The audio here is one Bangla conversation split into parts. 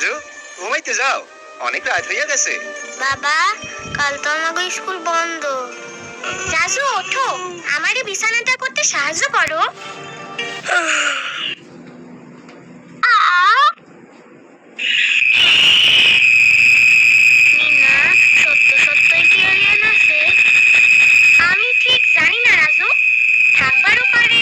রাজু, ঘুমাইতে যাও, অনেক রাত হইয়া গেছে। বাবা, কাল তো আমাদের স্কুল বন্ধ। রাজু ওঠো, আমারে বিছানাটা করতে সাহায্য করো। মিনা, সত্য সত্যই কি এলিয়েন আছে? আমি ঠিক জানি না রাজু, থাকবারও পারে।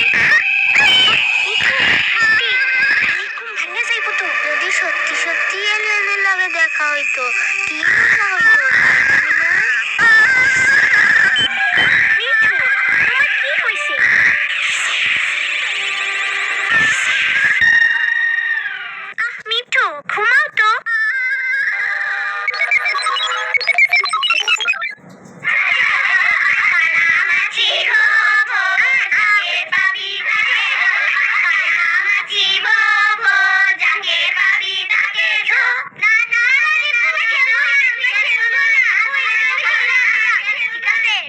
ভেঙে যাইব তো। যদি সত্যি সত্যি এলিয়েনের লগে দেখা হইতো, কি মজা হইতো, মিঠু, ঘুমাও তো।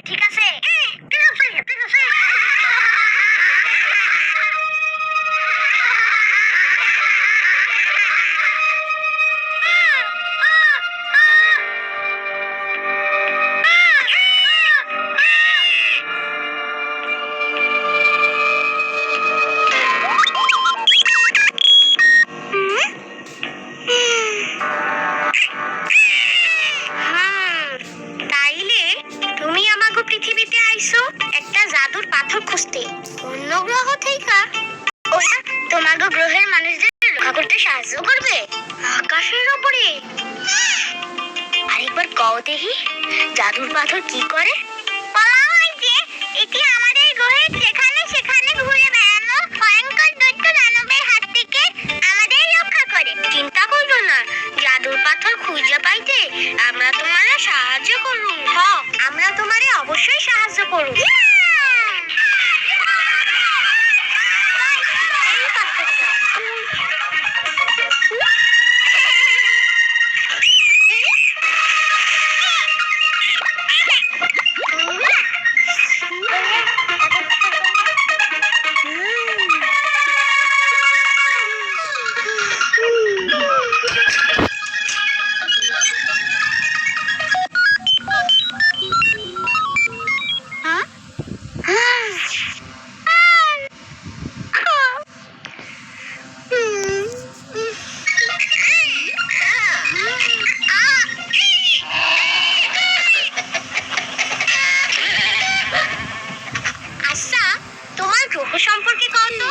ঠিক আছে। তাইলে তুমি আমাগো পৃথিবীতে আইছো একটা জাদুর পাথর খুঁজতে, অন্য গ্রহ থেকে। ওরা তোমাগো গ্রহের মানুষদের রক্ষা করতে সাহায্য করবে আকাশের উপরে। আরেকবার কও দেখি, জাদুর পাথর কি করে? বলা হয় যে এটি আমাদের গ্রহের যেখানে সেখানে ঘুরে বেড়ানো ভয়ঙ্কর দৈত্য দানবের হাত থেকে আমাদের রক্ষা করে। চিন্তা করো না, জাদুর পাথর খুঁজে পাইতে আমরা তোমারে সাহায্য করব। হ্যাঁ, আমরা তোমারে অবশ্যই সাহায্য করব। এই পাথরটা। আচ্ছা, তোমার গ্রহ সম্পর্কে কও তো।